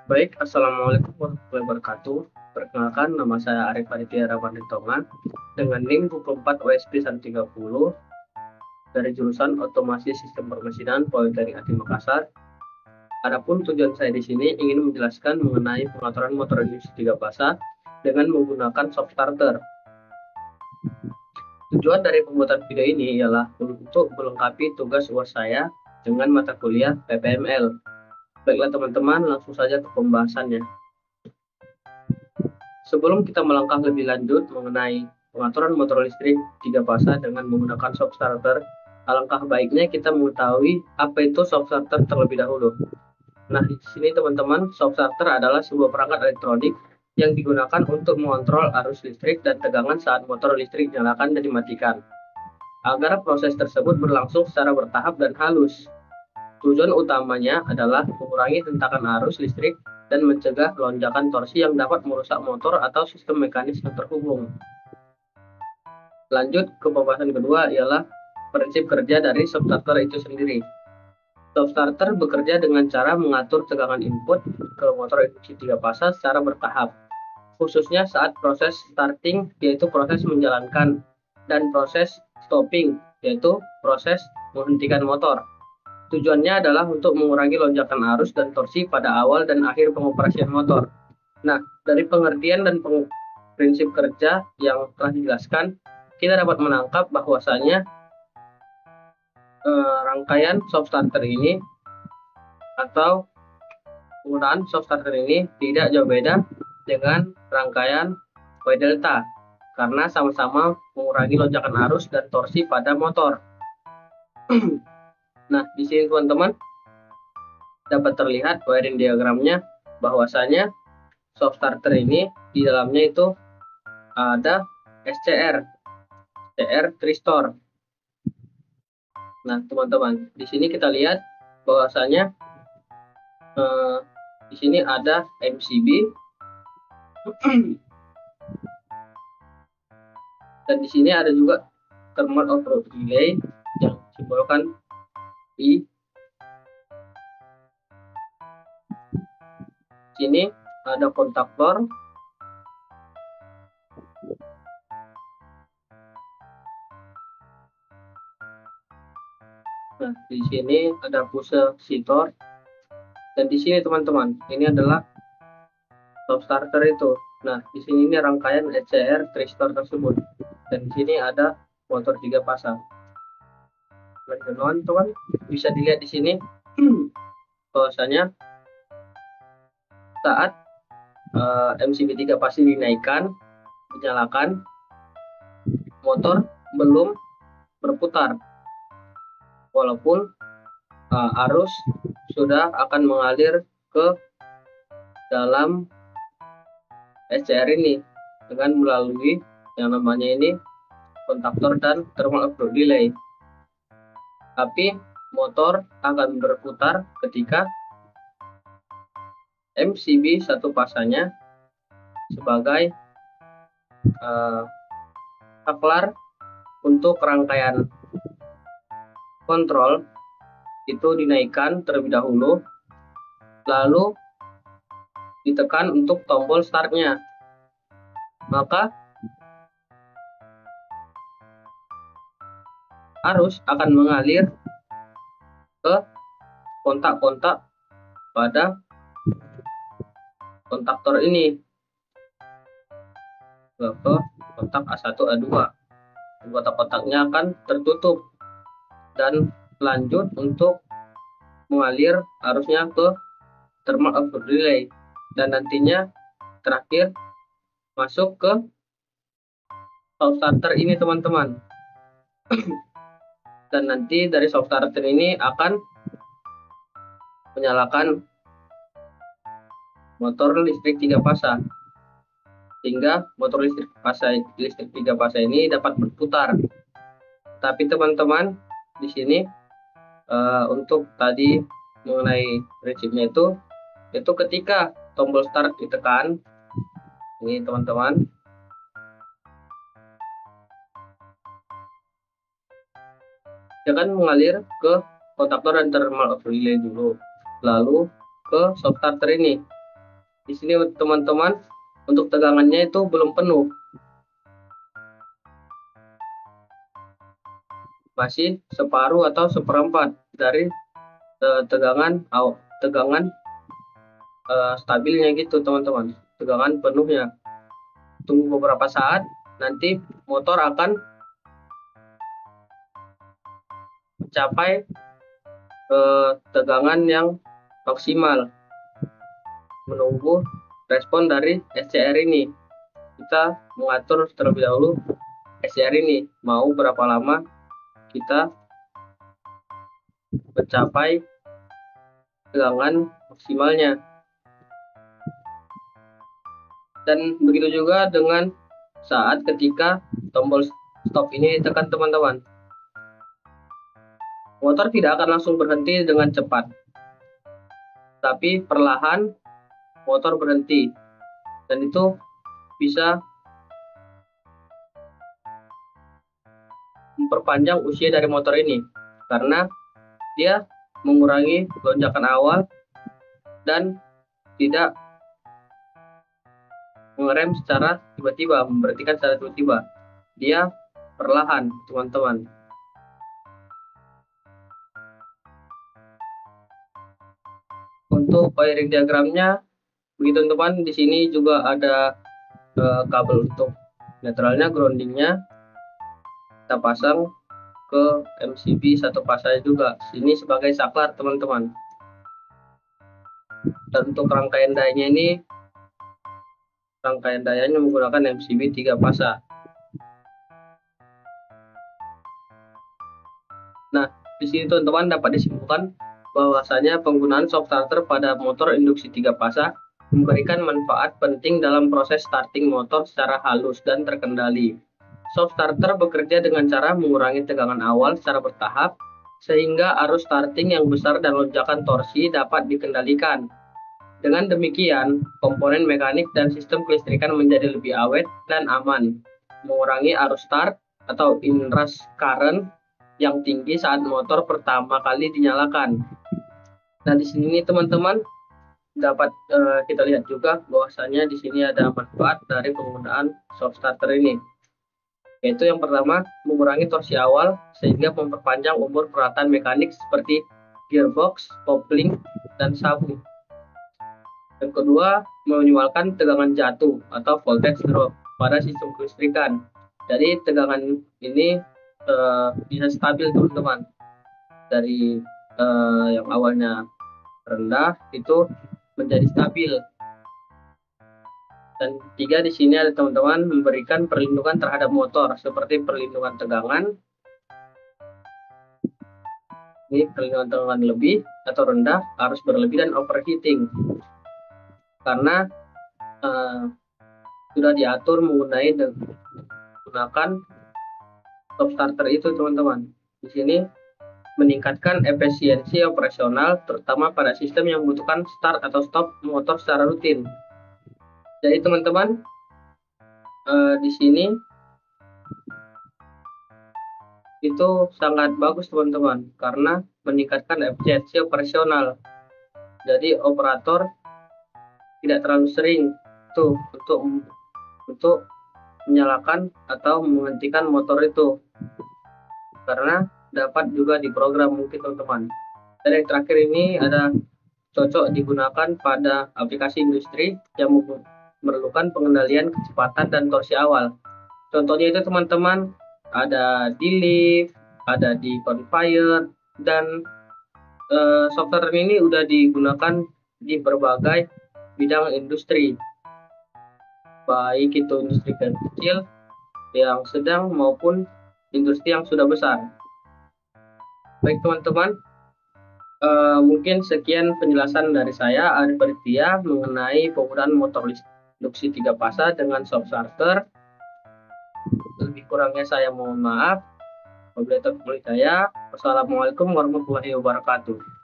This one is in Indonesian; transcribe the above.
Baik, Assalamualaikum warahmatullahi wabarakatuh. Perkenalkan, nama saya Arif Aditya Ramadhantonga dengan NIM 24 OSP 130 dari jurusan Otomasi Sistem Permesinan Politeknik Adi Makassar. Adapun tujuan saya di sini ingin menjelaskan mengenai pengaturan motor industri 3 fasa dengan menggunakan soft starter. Tujuan dari pembuatan video ini ialah untuk melengkapi tugas UAS saya dengan mata kuliah PPML. Baiklah teman-teman, langsung saja ke pembahasannya. Sebelum kita melangkah lebih lanjut mengenai pengaturan motor listrik 3 fasa dengan menggunakan shock starter, alangkah baiknya kita mengetahui apa itu shock starter terlebih dahulu. Nah, di sini teman-teman, shock starter adalah sebuah perangkat elektronik yang digunakan untuk mengontrol arus listrik dan tegangan saat motor listrik dinyalakan dan dimatikan, agar proses tersebut berlangsung secara bertahap dan halus. Tujuan utamanya adalah mengurangi hentakan arus listrik dan mencegah lonjakan torsi yang dapat merusak motor atau sistem mekanis yang terhubung. Lanjut ke pembahasan kedua ialah prinsip kerja dari shock starter itu sendiri. Shock starter bekerja dengan cara mengatur tegangan input ke motor induksi 3 fasa secara bertahap, khususnya saat proses starting yaitu proses menjalankan dan proses stopping yaitu proses menghentikan motor. Tujuannya adalah untuk mengurangi lonjakan arus dan torsi pada awal dan akhir pengoperasian motor. Nah, dari pengertian dan prinsip kerja yang telah dijelaskan, kita dapat menangkap bahwasanya rangkaian soft starter ini atau penggunaan soft starter ini tidak jauh beda dengan rangkaian Y delta karena sama-sama mengurangi lonjakan arus dan torsi pada motor. Nah, di sini teman-teman dapat terlihat wiring diagramnya bahwasanya soft starter ini di dalamnya itu ada SCR tristor. Nah, teman-teman, di sini kita lihat bahwasanya di sini ada MCB dan di sini ada juga thermal overload relay yang simbolkan I. Sini ada kontaktor. Nah, di sini ada positor. Dan di sini teman-teman, ini adalah soft starter itu. Nah, di sini ini rangkaian SCR tristor tersebut. Dan di sini ada motor 3 pasang. Nah, teman-teman bisa dilihat di sini bahwasanya saat MCB 3 pasti dinaikkan, dinyalakan, motor belum berputar walaupun arus sudah akan mengalir ke dalam SCR ini dengan melalui yang namanya ini kontaktor dan thermal overload relay. Tapi motor akan berputar ketika MCB satu pasanya sebagai saklar untuk rangkaian kontrol itu dinaikkan terlebih dahulu, lalu ditekan untuk tombol startnya, maka arus akan mengalir ke kontak-kontak pada kontaktor ini, ke kontak A1 A2. Kontak-kontaknya akan tertutup dan lanjut untuk mengalir arusnya ke thermal overload relay dan nantinya terakhir masuk ke soft starter ini teman-teman. Dan nanti dari soft starter ini akan menyalakan motor listrik 3 fasa sehingga motor listrik 3 fasa ini dapat berputar. Tapi teman-teman di sini untuk tadi mengenai prinsipnya itu ketika tombol start ditekan ini teman-teman, dia akan mengalir ke kontaktor dan thermal overload relay dulu, lalu ke soft starter ini. Di sini teman-teman, untuk tegangannya itu belum penuh, masih separuh atau seperempat dari tegangan stabilnya gitu teman-teman, tegangan penuhnya. Tunggu beberapa saat, nanti motor akan mencapai tegangan yang maksimal. Menunggu respon dari SCR ini, kita mengatur terlebih dahulu SCR ini mau berapa lama kita mencapai tegangan maksimalnya. Dan begitu juga dengan saat ketika tombol stop ini ditekan teman-teman, motor tidak akan langsung berhenti dengan cepat, tapi perlahan motor berhenti, dan itu bisa memperpanjang usia dari motor ini karena dia mengurangi lonjakan awal dan tidak mengerem secara tiba-tiba, memberhentikan secara tiba-tiba. Dia perlahan teman-teman. Untuk wiring diagramnya begitu teman-teman. Di sini juga ada kabel untuk netralnya, groundingnya kita pasang ke MCB satu pasang juga. Ini sebagai saklar teman-teman. Dan untuk rangkaian dayanya menggunakan MCB 3 pasang. Nah, di sini teman-teman dapat disimpulkan bahwasanya penggunaan shock starter pada motor induksi 3 pasang memberikan manfaat penting dalam proses starting motor secara halus dan terkendali. Shock starter bekerja dengan cara mengurangi tegangan awal secara bertahap sehingga arus starting yang besar dan lonjakan torsi dapat dikendalikan. Dengan demikian, komponen mekanik dan sistem kelistrikan menjadi lebih awet dan aman, mengurangi arus start atau inrush current yang tinggi saat motor pertama kali dinyalakan. Nah, di sini teman-teman dapat kita lihat juga bahwasanya di sini ada manfaat dari penggunaan shock starter ini, yaitu yang pertama mengurangi torsi awal sehingga memperpanjang umur peralatan mekanik seperti gearbox, kopling, dan sabuk. Yang kedua, meminimalkan tegangan jatuh atau voltage drop pada sistem kelistrikan. Jadi tegangan ini bisa stabil teman-teman, dari yang awalnya rendah itu menjadi stabil. Dan ketiga, di sini ada teman-teman memberikan perlindungan terhadap motor seperti perlindungan tegangan. Ini perlindungan tegangan lebih atau rendah, arus berlebih, dan overheating. Karena sudah diatur menggunakan shock starter itu teman-teman. Di sini meningkatkan efisiensi operasional terutama pada sistem yang membutuhkan start atau stop motor secara rutin. Jadi teman-teman, di sini itu sangat bagus teman-teman karena meningkatkan efisiensi operasional. Jadi operator tidak terlalu sering tuh untuk menyalakan atau menghentikan motor itu karena dapat juga diprogram mungkin teman-teman. Dan yang terakhir ini ada cocok digunakan pada aplikasi industri yang memerlukan pengendalian kecepatan dan torsi awal. Contohnya itu teman-teman ada di lift, ada di conveyor, dan software ini udah digunakan di berbagai bidang industri, baik itu industri kecil, yang sedang, maupun industri yang sudah besar. Baik teman-teman, mungkin sekian penjelasan dari saya, Arif Aditya, mengenai penggunaan motor induksi 3 pasang dengan shock starter. Lebih kurangnya saya mohon maaf. Wabillahi taufiq wal hidayah. Wassalamualaikum warahmatullahi wabarakatuh.